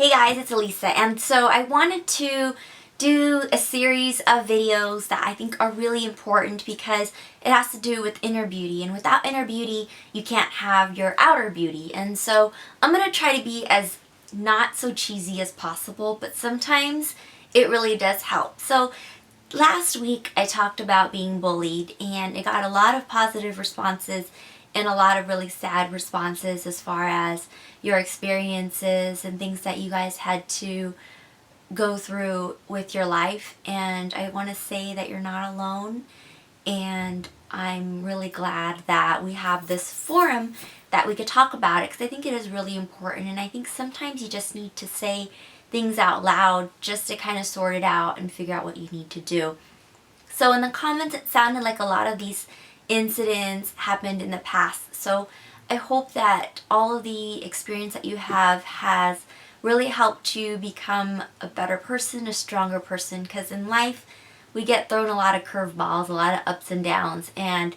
Hey guys, it's Elessa, and so I wanted to do a series of videos that I think are really important because it has to do with inner beauty, and without inner beauty you can't have your outer beauty. And so I'm going to try to be as not so cheesy as possible, but sometimes it really does help. So last week I talked about being bullied, and it got a lot of positive responses and a lot of really sad responses as far as your experiences and things that you guys had to go through with your life. And I want to say that you're not alone, and I'm really glad that we have this forum that we could talk about it, because I think it is really important, and I think sometimes you just need to say things out loud just to kind of sort it out and figure out what you need to do. So in the comments it sounded like a lot of these incidents happened in the past. So I hope that all of the experience that you have has really helped you become a better person, a stronger person, because in life we get thrown a lot of curveballs, a lot of ups and downs, and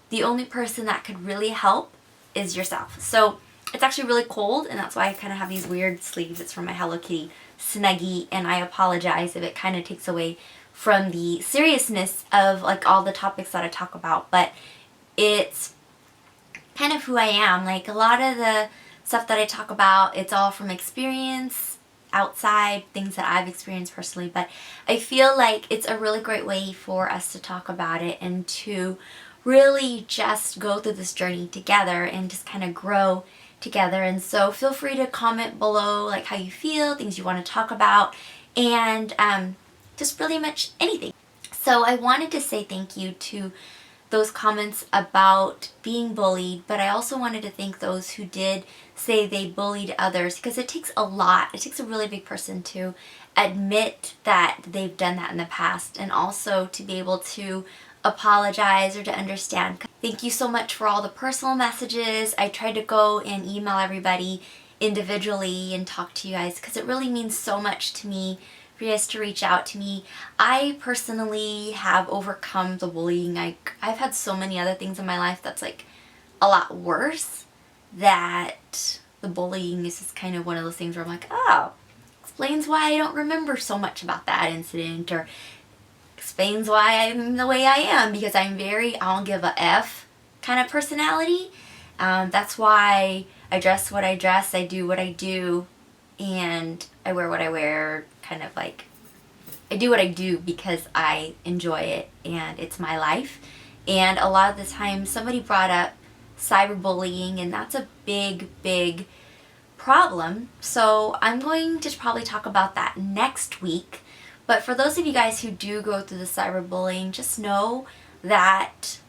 the only person that could really help is yourself. So it's actually really cold, and that's why I kind of have these weird sleeves. It's from my Hello Kitty Snuggie, and I apologize if it kind of takes away from the seriousness of like all the topics that I talk about, but it's kind of who I am. Like a lot of the stuff that I talk about, it's all from experience outside, things that I've experienced personally, but I feel like it's a really great way for us to talk about it and to really just go through this journey together and just kind of grow together. And so feel free to comment below like how you feel, things you want to talk about, and just really much anything. So I wanted to say thank you to those comments about being bullied, but I also wanted to thank those who did say they bullied others, because it takes a lot. It takes a really big person to admit that they've done that in the past, and also to be able to apologize or to understand. Thank you so much for all the personal messages. I tried to go and email everybody individually and talk to you guys, because it really means so much to me for you guys to reach out to me. I personally have overcome the bullying. I've had so many other things in my life that's like a lot worse, that the bullying is just kind of one of those things where I'm like, oh, explains why I don't remember so much about that incident, or explains why I'm the way I am, because I'm very I don't give a F kind of personality. That's why I dress what I dress, I do what I do, and I wear what I wear. Kind of like, I do what I do because I enjoy it and it's my life. And a lot of the time somebody brought up cyberbullying, and that's a big problem. So I'm going to probably talk about that next week. But for those of you guys who do go through the cyberbullying, just know that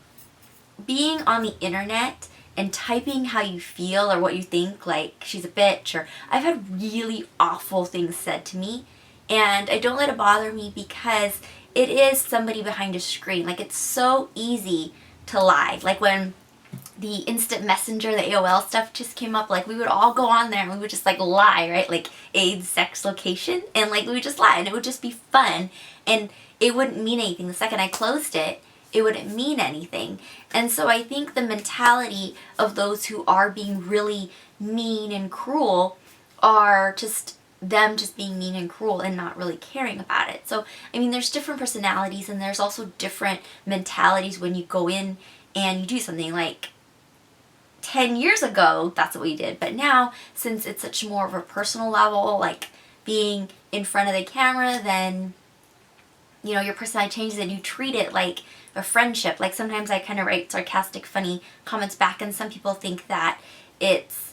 being on the internet and typing how you feel or what you think, like she's a bitch, or I've had really awful things said to me, and I don't let it bother me because it is somebody behind a screen. Like, it's so easy to lie. Like when the instant messenger, the AOL stuff just came up, like we would all go on there and we would just like lie, right? Like age, sex, location, and like we would just lie, and it would just be fun, and it wouldn't mean anything. The second I closed it, it wouldn't mean anything. And so I think the mentality of those who are being really mean and cruel are just them just being mean and cruel and not really caring about it. So, I mean, there's different personalities, and there's also different mentalities when you go in and you do something. Like 10 years ago, that's what we did. But now, since it's such more of a personal level, like being in front of the camera, then, you know, your personality changes and you treat it like a friendship. Like sometimes I kind of write sarcastic, funny comments back, and some people think that it's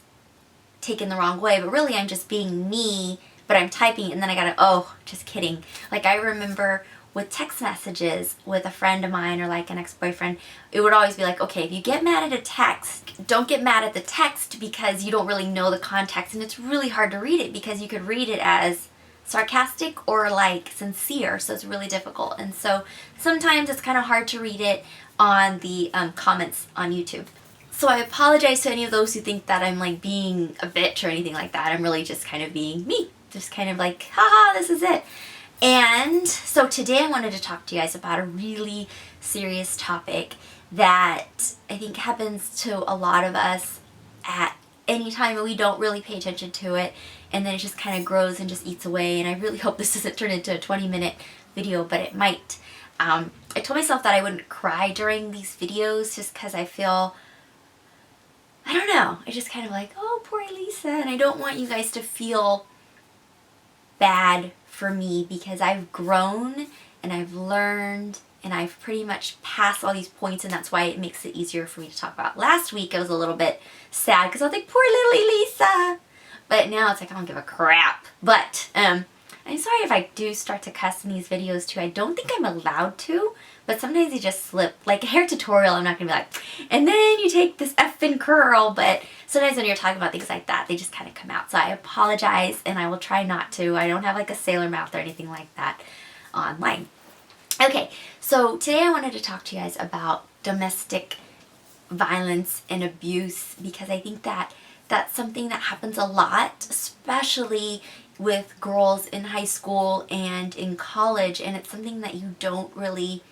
taken the wrong way, but really I'm just being me, but I'm typing, and then I gotta, oh, just kidding. Like I remember with text messages with a friend of mine or like an ex-boyfriend, it would always be like, okay, if you get mad at a text, don't get mad at the text because you don't really know the context, and it's really hard to read it because you could read it as sarcastic or like sincere, so it's really difficult. And so sometimes it's kind of hard to read it on the comments on YouTube. So I apologize to any of those who think that I'm like being a bitch or anything like that. I'm really just kind of being me. Just kind of like, haha, this is it. And so today I wanted to talk to you guys about a really serious topic that I think happens to a lot of us at any time, and we don't really pay attention to it. and then it just kind of grows and just eats away. And I really hope this doesn't turn into a 20-minute video, but it might. I told myself that I wouldn't cry during these videos just because I feel, I don't know, I just kind of like, oh, poor Elessa, and I don't want you guys to feel bad for me because I've grown and I've learned and I've pretty much passed all these points, and that's why it makes it easier for me to talk about. Last week I was a little bit sad because I was like, poor little Elessa, but now it's like I don't give a crap. But I'm sorry if I do start to cuss in these videos too. I don't think I'm allowed to, but sometimes you just slip. Like a hair tutorial, I'm not going to be like, and then you take this effing curl, but sometimes when you're talking about things like that, they just kind of come out. So I apologize, and I will try not to. I don't have like a sailor mouth or anything like that online. Okay, so today I wanted to talk to you guys about domestic violence and abuse, because I think that that's something that happens a lot, especially with girls in high school and in college, and it's something that you don't really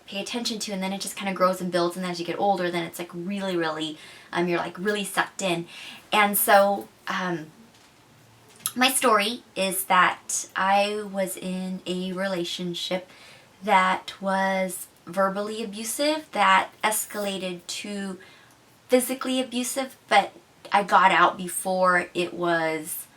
pay attention to, and then it just kind of grows and builds, and as you get older, then it's like really, you're like really sucked in. And so my story is that I was in a relationship that was verbally abusive, that escalated to physically abusive, but I got out before it was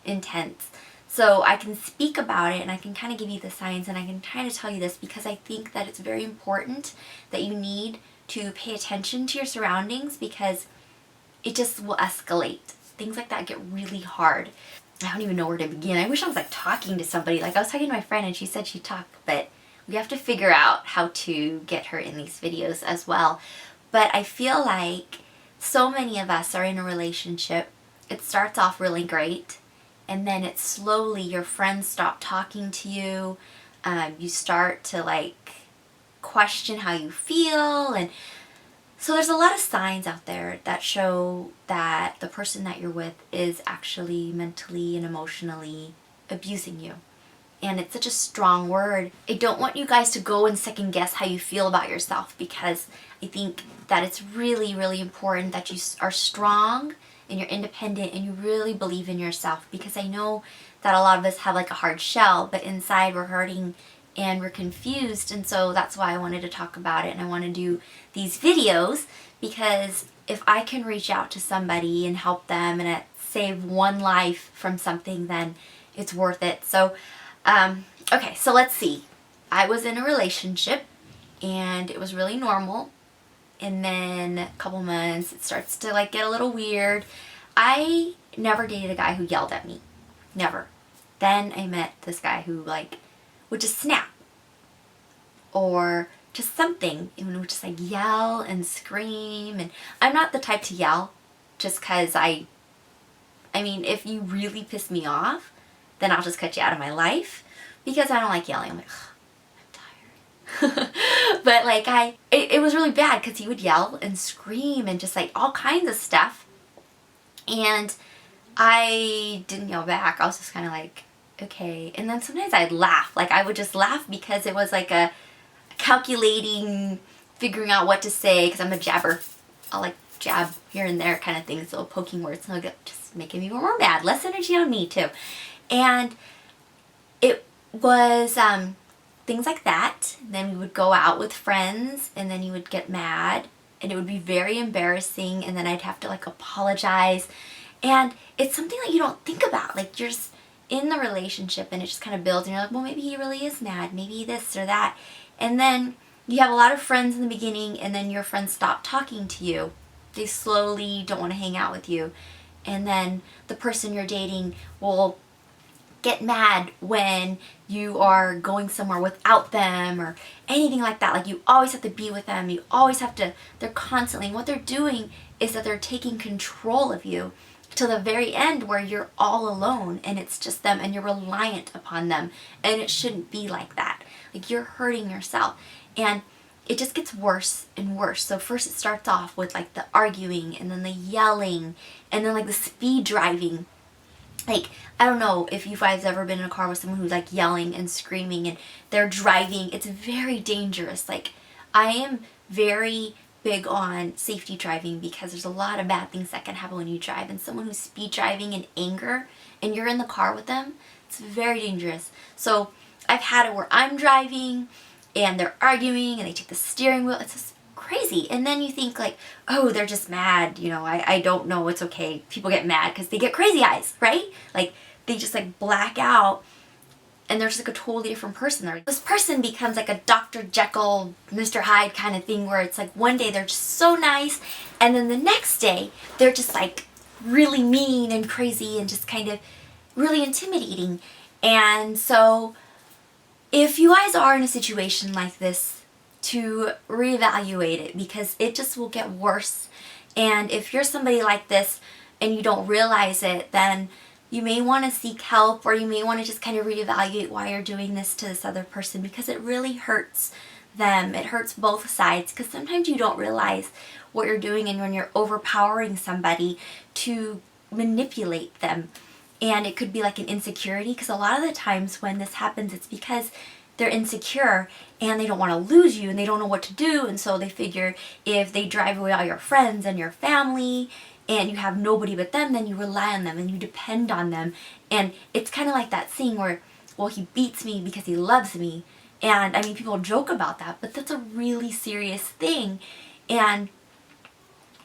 intense. So I can speak about it, and I can kind of give you the signs, and I can try to tell you this because I think that it's very important that you need to pay attention to your surroundings, because it just will escalate. Things like that get really hard. I don't even know where to begin. I wish I was like talking to somebody. Like I was talking to my friend and she said she'd talk, but we have to figure out how to get her in these videos as well. But I feel like so many of us are in a relationship. It starts off really great, and then it's slowly, your friends stop talking to you. You start to like question how you feel, and so there's a lot of signs out there that show that the person that you're with is actually mentally and emotionally abusing you. And it's such a strong word. I don't want you guys to go and second guess how you feel about yourself, because I think that it's really, really important that you are strong and you're independent and you really believe in yourself, because I know that a lot of us have like a hard shell, but inside we're hurting and we're confused. And so that's why I wanted to talk about it, and I want to do these videos, because if I can reach out to somebody and help them and save one life from something, then it's worth it. So okay, so let's see. I was in a relationship and it was really normal, and then a couple months it starts to like get a little weird. I never dated a guy who yelled at me. Never. Then I met this guy who like would just snap or just something, and would just like yell and scream. And I'm not the type to yell, just because I mean, if you really piss me off, then I'll just cut you out of my life, because I don't like yelling. I'm like, I'm tired. But like it was really bad, because he would yell and scream and just like all kinds of stuff. And I didn't yell back. I was just kind of like, okay. And then sometimes I'd laugh. Like I would just laugh because it was like a calculating, figuring out what to say, because I'm a jabber. I'll like jab here and there kind of thing, so poking words, and I'll get just making me more mad. Less energy on me too. And it was things like that. Then we would go out with friends, and then he would get mad, and it would be very embarrassing, and then I'd have to like apologize. And it's something that you don't think about. Like you're just in the relationship and it just kind of builds, and you're like, well, maybe he really is mad, maybe this or that. And then you have a lot of friends in the beginning, and then your friends stop talking to you. They slowly don't want to hang out with you. And then the person you're dating will get mad when you are going somewhere without them or anything like that. Like you always have to be with them. You always have to, they're constantly, and what they're doing is that they're taking control of you to the very end, where you're all alone and it's just them and you're reliant upon them. And it shouldn't be like that. Like you're hurting yourself, and it just gets worse and worse. So first it starts off with like the arguing, and then the yelling, and then like the speed driving. Like, I don't know if you guys ever been in a car with someone who's like yelling and screaming and they're driving. It's very dangerous. Like, I am very big on safety driving because there's a lot of bad things that can happen when you drive. And someone who's speed driving in anger and you're in the car with them, it's very dangerous. So I've had it where I'm driving and they're arguing and they take the steering wheel. It's just crazy. And then you think like, oh, they're just mad. You know, I don't know. It's okay. People get mad because they get crazy eyes, right? Like they just like black out and they're just like a totally different person. This person becomes like a Dr. Jekyll, Mr. Hyde kind of thing where it's like one day they're just so nice and then the next day they're just like really mean and crazy and just kind of really intimidating. And so if you guys are in a situation like this, to reevaluate it because it just will get worse. And if you're somebody like this and you don't realize it, then you may want to seek help or you may want to just kind of reevaluate why you're doing this to this other person because it really hurts them. It hurts both sides because sometimes you don't realize what you're doing and when you're overpowering somebody to manipulate them. And it could be like an insecurity because a lot of the times when this happens, it's because they're insecure and they don't want to lose you and they don't know what to do. And so they figure if they drive away all your friends and your family and you have nobody but them, then you rely on them and you depend on them. And it's kind of like that saying where, well, he beats me because he loves me. And I mean, people joke about that, but that's a really serious thing. And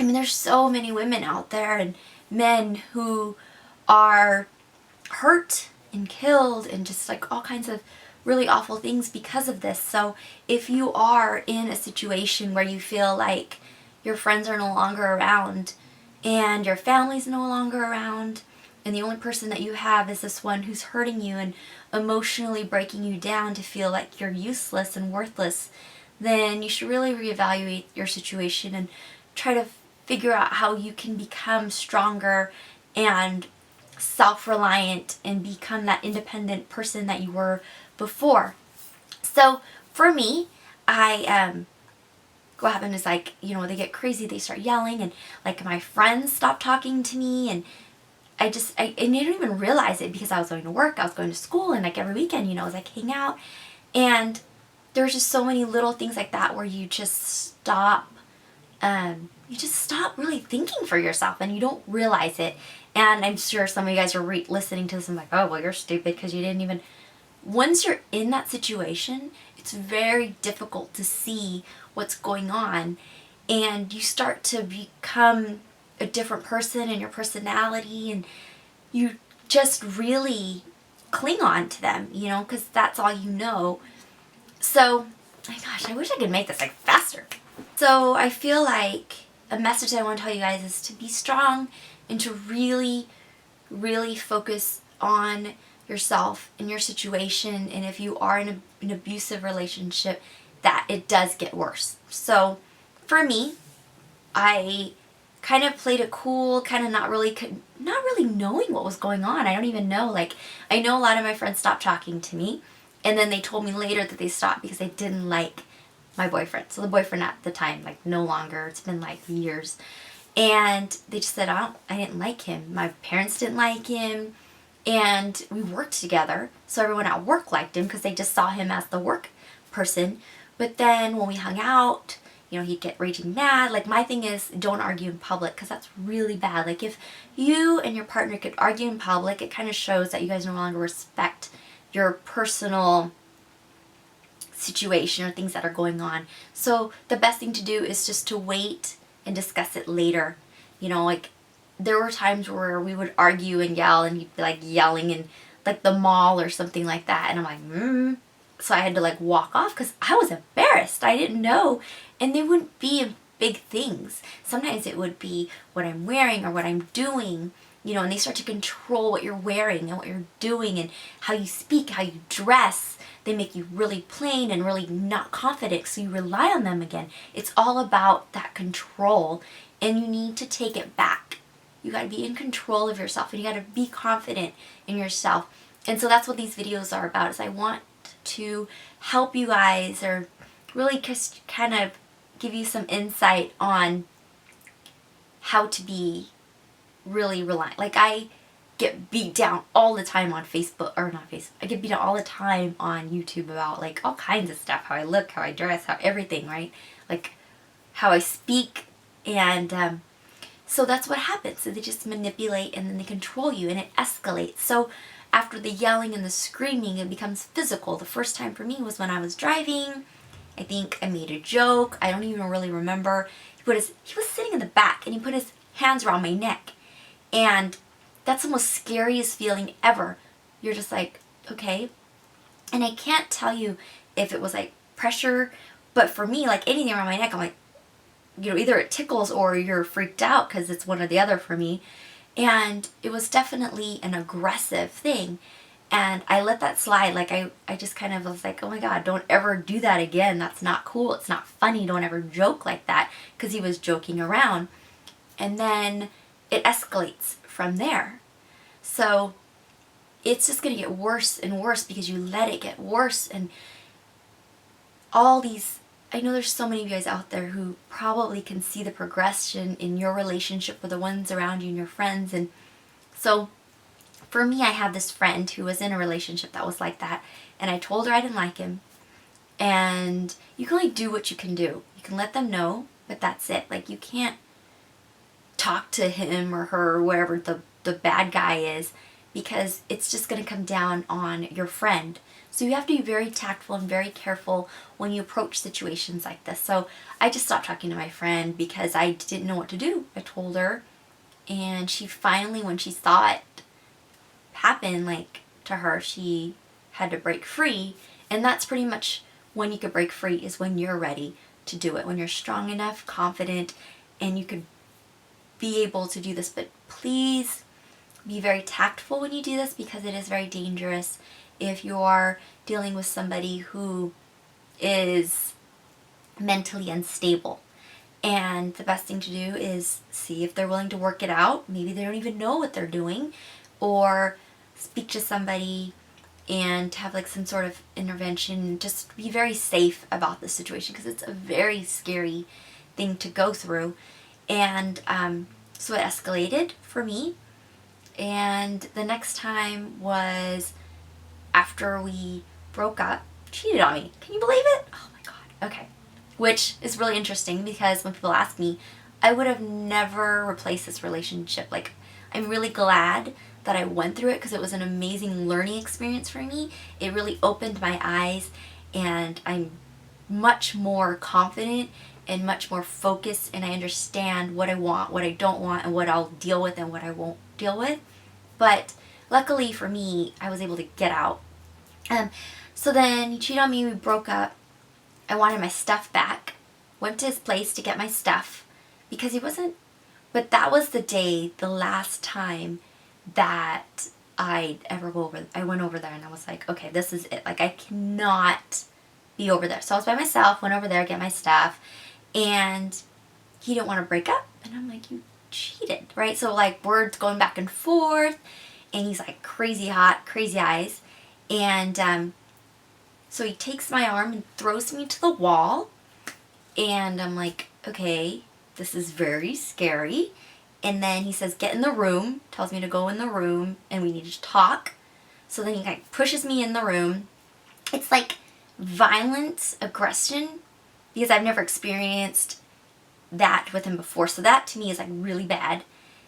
I mean, there's so many women out there and men who are hurt and killed and just like all kinds of really awful things because of this. So if you are in a situation where you feel like your friends are no longer around and your family's no longer around and the only person that you have is this one who's hurting you and emotionally breaking you down to feel like you're useless and worthless, then you should really reevaluate your situation and try to figure out how you can become stronger and self-reliant and become that independent person that you were before. So for me, what happened is like, you know, they get crazy, they start yelling and like my friends stop talking to me and I didn't even realize it because I was going to work, I was going to school and like every weekend, you know, I was like hang out and there's just so many little things like that where you just stop really thinking for yourself and you don't realize it. And I'm sure some of you guys are listening to this and like, oh, well, you're stupid because you didn't even... Once you're in that situation, it's very difficult to see what's going on and you start to become a different person in your personality and you just really cling on to them, you know, because that's all you know. So, my gosh, I wish I could make this like faster. So I feel like a message I want to tell you guys is to be strong and to really, really focus on yourself and your situation. And if you are in an abusive relationship, that it does get worse. So for me, I kind of played it cool, kind of not really knowing what was going on. I don't even know. Like, I know a lot of my friends stopped talking to me, and then they told me later that they stopped because they didn't like my boyfriend. So the boyfriend at the time, like, no longer. It's been like years. And they just said, I didn't like him. My parents didn't like him. And we worked together, so everyone at work liked him because they just saw him as the work person. But then when we hung out, you know, he'd get raging mad. Like, my thing is, don't argue in public because that's really bad. Like, if you and your partner could argue in public, it kind of shows that you guys no longer respect your personal situation or things that are going on. So the best thing to do is just to wait and discuss it later. You know, like, there were times where we would argue and yell and he'd be like yelling in like the mall or something like that. And I'm like, So I had to like walk off because I was embarrassed. I didn't know. And they wouldn't be big things. Sometimes it would be what I'm wearing or what I'm doing, you know, and they start to control what you're wearing and what you're doing and how you speak, how you dress. They make you really plain and really not confident, so you rely on them again. It's all about that control, and you need to take it back. You got to be in control of yourself, and you got to be confident in yourself. And so that's what these videos are about, is I want to help you guys, or really just kind of give you some insight on how to be really reliant. Like, I get beat down all the time on Facebook, or not Facebook, I get beat down all the time on YouTube about like all kinds of stuff, how I look, how I dress, how everything, right? Like how I speak, and so that's what happens. So they just manipulate and then they control you, and it escalates. So after the yelling and the screaming, it becomes physical. The first time for me was when I was driving. I think I made a joke. I don't even really remember. He was sitting in the back and he put his hands around my neck. And that's the most scariest feeling ever. You're just like, okay. And I can't tell you if it was like pressure, but for me, like anything around my neck, I'm like, you know, either it tickles or you're freaked out, because it's one or the other for me. And it was definitely an aggressive thing. And I let that slide. Like I just kind of was like, oh my God, don't ever do that again. That's not cool. It's not funny. Don't ever joke like that, because he was joking around. And then it escalates from there. So it's just going to get worse and worse because you let it get worse. And all these, I know there's so many of you guys out there who probably can see the progression in your relationship with the ones around you and your friends. And so for me, I have this friend who was in a relationship that was like that, and I told her I didn't like him. And you can only do what you can do. You can let them know, but that's it. Like, you can't talk to him or her or whatever the bad guy is, because it's just going to come down on your friend. So you have to be very tactful and very careful when you approach situations like this. So I just stopped talking to my friend because I didn't know what to do. I told her, and she finally, when she saw it happen, like, to her, she had to break free. And that's pretty much when you could break free, is when you're ready to do it, when you're strong enough, confident, and you could be able to do this. But please be very tactful when you do this, because it is very dangerous if you are dealing with somebody who is mentally unstable. And the best thing to do is see if they're willing to work it out. Maybe they don't even know what they're doing, or speak to somebody and have like some sort of intervention. Just be very safe about the situation, because it's a very scary thing to go through. And so it escalated for me. And the next time was after we broke up. Cheated on me. Can you believe it? Oh my God. Okay. Which is really interesting, because when people ask me, I would have never replaced this relationship. Like, I'm really glad that I went through it, because it was an amazing learning experience for me. It really opened my eyes, and I'm much more confident and much more focused, and I understand what I want, what I don't want, and what I'll deal with and what I won't deal with. But luckily for me, I was able to get out. So then he cheated on me, we broke up. I wanted my stuff back. Went to his place to get my stuff, because he wasn't, but that was the last time that I went over there, and I was like, okay, this is it. Like, I cannot be over there. So I was by myself, went over there, get my stuff, and he didn't want to break up. And I'm like, you cheated, right? So like, words going back and forth, and he's like crazy hot, crazy eyes. And so he takes my arm and throws me to the wall, and I'm like, okay, this is very scary. And then he says, get in the room, tells me to go in the room, and we need to talk. So then he kind of pushes me in the room. It's like violent aggression, because I've never experienced that with him before. So that to me is like really bad.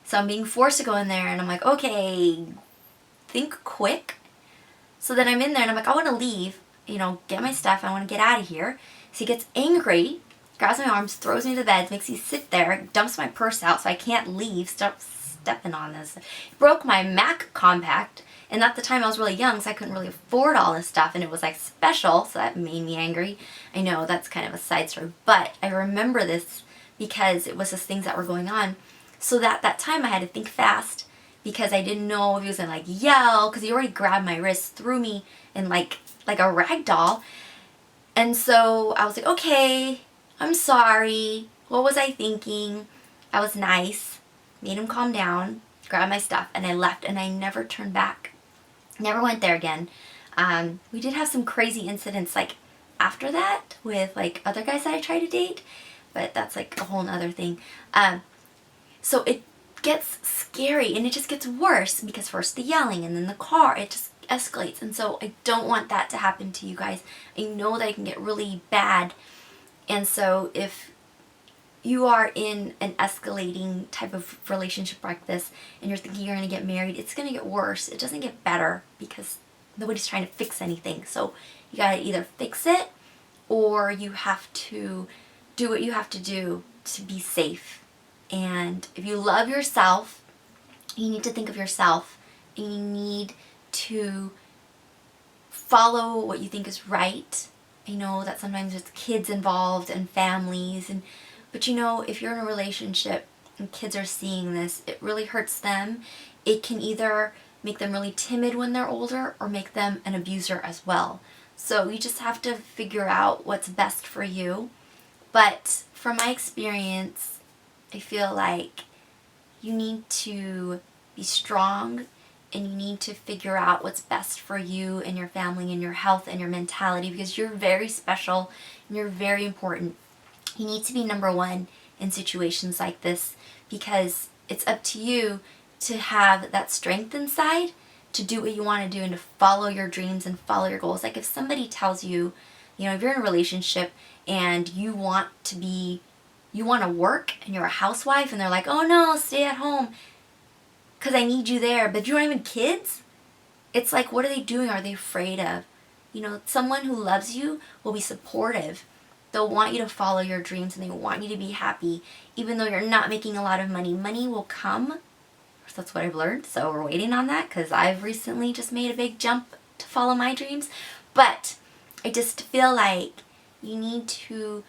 So I'm being forced to go in there, and I'm like, okay, think quick. So then I'm in there, and I'm like, I want to leave, you know, get my stuff. I want to get out of here. So he gets angry, grabs my arms, throws me to the bed, makes me sit there, dumps my purse out so I can't leave. Stop stepping on this. Broke my Mac compact, and at the time I was really young, so I couldn't really afford all this stuff, and it was like special, so that made me angry. I know that's kind of a side story, but I remember this because it was just things that were going on. So that time I had to think fast, because I didn't know if he was gonna like yell, because he already grabbed my wrist, threw me in like a rag doll. And so I was like, okay, I'm sorry. What was I thinking? I was nice, made him calm down, grabbed my stuff, and I left, and I never turned back. Never went there again. We did have some crazy incidents like after that with like other guys that I tried to date, but that's like a whole nother thing. So it gets scary, and it just gets worse, because first the yelling, and then the car, it just escalates. And so I don't want that to happen to you guys. I know that it can get really bad. And so if you are in an escalating type of relationship like this and you're thinking you're going to get married, it's going to get worse. It doesn't get better because nobody's trying to fix anything. So you got to either fix it or you have to do what you have to do to be safe. And if you love yourself, you need to think of yourself and you need to follow what you think is right. I know that sometimes there's kids involved and families, but you know, if you're in a relationship and kids are seeing this, it really hurts them. It can either make them really timid when they're older or make them an abuser as well. So you just have to figure out what's best for you. But from my experience, I feel like you need to be strong and you need to figure out what's best for you and your family and your health and your mentality, because you're very special and you're very important. You need to be number one in situations like this because it's up to you to have that strength inside to do what you want to do and to follow your dreams and follow your goals. Like if somebody tells you, you know, if you're in a relationship and you want to work and you're a housewife and they're like, oh no, stay at home because I need you there, but you don't have kids? It's like, what are they doing? Are they afraid of? You know, someone who loves you will be supportive. They'll want you to follow your dreams and they want you to be happy. Even though you're not making a lot of money, money will come. That's what I've learned. So we're waiting on that because I've recently just made a big jump to follow my dreams. But I just feel like you need to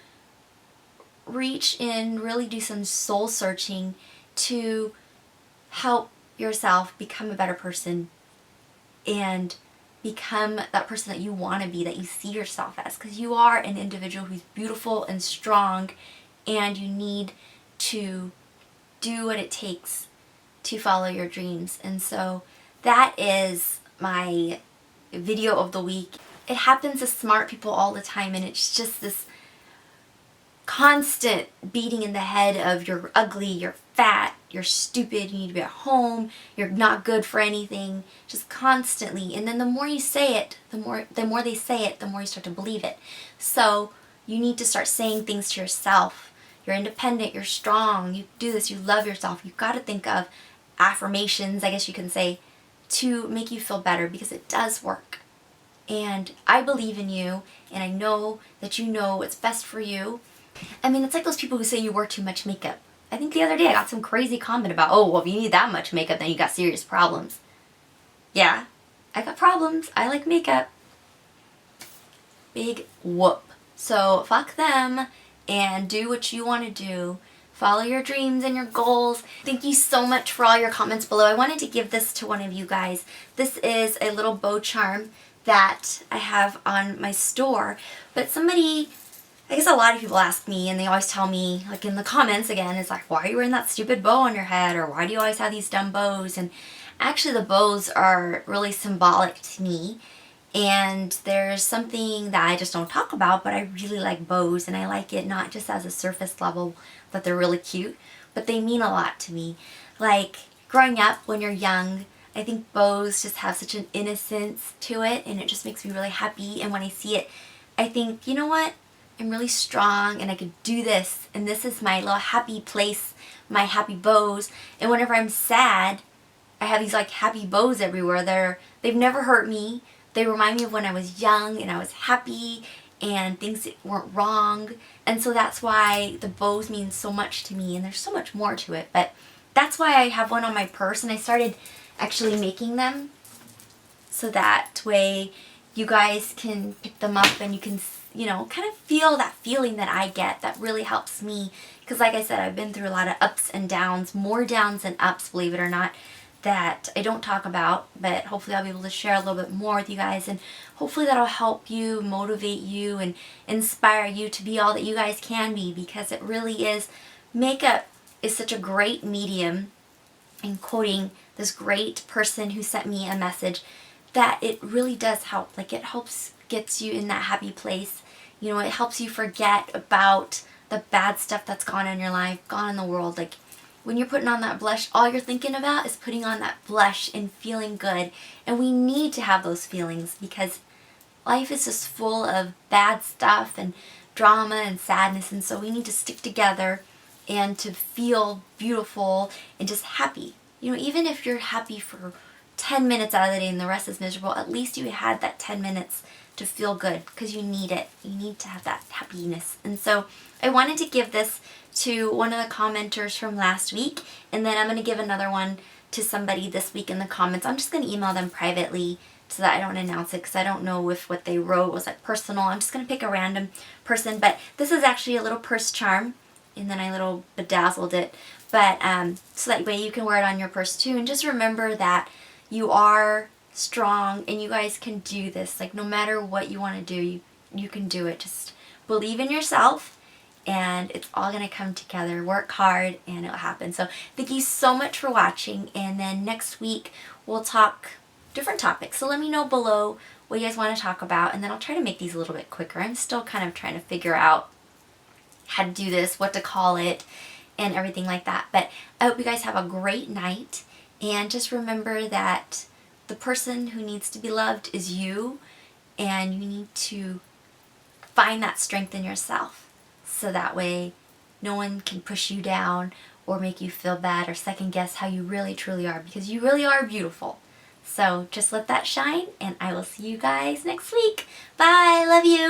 reach in, really do some soul searching to help yourself become a better person and become that person that you want to be, that you see yourself as, because you are an individual who's beautiful and strong and you need to do what it takes to follow your dreams. And so that is my video of the week. It happens to smart people all the time and it's just this constant beating in the head of you're ugly, you're fat, you're stupid, you need to be at home, you're not good for anything, just constantly. And then the more you say it, the more they say it, the more you start to believe it. So you need to start saying things to yourself. You're independent, you're strong, you do this, you love yourself. You've got to think of affirmations, I guess you can say, to make you feel better because it does work. And I believe in you and I know that you know what's best for you. I mean, it's like those people who say you wear too much makeup. I think the other day I got some crazy comment about, oh, well, if you need that much makeup, then you got serious problems. Yeah, I got problems. I like makeup. Big whoop. So fuck them and do what you want to do. Follow your dreams and your goals. Thank you so much for all your comments below. I wanted to give this to one of you guys. This is a little bow charm that I have on my store, but somebody, I guess a lot of people ask me and they always tell me, like in the comments again, it's like, why are you wearing that stupid bow on your head? Or why do you always have these dumb bows? And actually the bows are really symbolic to me. And there's something that I just don't talk about, but I really like bows and I like it not just as a surface level that they're really cute, but they mean a lot to me. Like growing up when you're young, I think bows just have such an innocence to it and it just makes me really happy. And when I see it, I think, you know what? I'm really strong and I could do this and this is my little happy place, my happy bows. And whenever I'm sad, I have these like happy bows everywhere. They've never hurt me. They remind me of when I was young and I was happy and things weren't wrong. And so that's why the bows mean so much to me and there's so much more to it. But that's why I have one on my purse and I started actually making them so that way you guys can pick them up and you can, you know, kind of feel that feeling that I get. That really helps me because like I said, I've been through a lot of ups and downs, more downs than ups, believe it or not, that I don't talk about, but hopefully I'll be able to share a little bit more with you guys and hopefully that'll help you, motivate you, and inspire you to be all that you guys can be, because it really is, makeup is such a great medium, and quoting this great person who sent me a message, that it really does help. Like it helps, gets you in that happy place. You know, it helps you forget about the bad stuff that's gone on in your life, gone in the world. Like when you're putting on that blush, all you're thinking about is putting on that blush and feeling good. And we need to have those feelings because life is just full of bad stuff and drama and sadness. And so we need to stick together and to feel beautiful and just happy. You know, even if you're happy for 10 minutes out of the day and the rest is miserable, at least you had that 10 minutes to feel good, because you need it. You need to have that happiness. And so I wanted to give this to one of the commenters from last week, and then I'm going to give another one to somebody this week in the comments. I'm just going to email them privately so that I don't announce it, because I don't know if what they wrote was like personal. I'm just going to pick a random person, but this is actually a little purse charm, and then I little bedazzled it, but so that way you can wear it on your purse too. And just remember that you are strong and you guys can do this. Like, no matter what you want to do, you can do it. Just believe in yourself and it's all going to come together. Work hard and it'll happen. So thank you so much for watching, and then next week we'll talk different topics. So let me know below what you guys want to talk about, and then I'll try to make these a little bit quicker. I'm still kind of trying to figure out how to do this, what to call it, and everything like that. But I hope you guys have a great night, and just remember that the person who needs to be loved is you, and you need to find that strength in yourself, so that way no one can push you down or make you feel bad or second guess how you really truly are, because you really are beautiful. So just let that shine, and I will see you guys next week. Bye. Love you.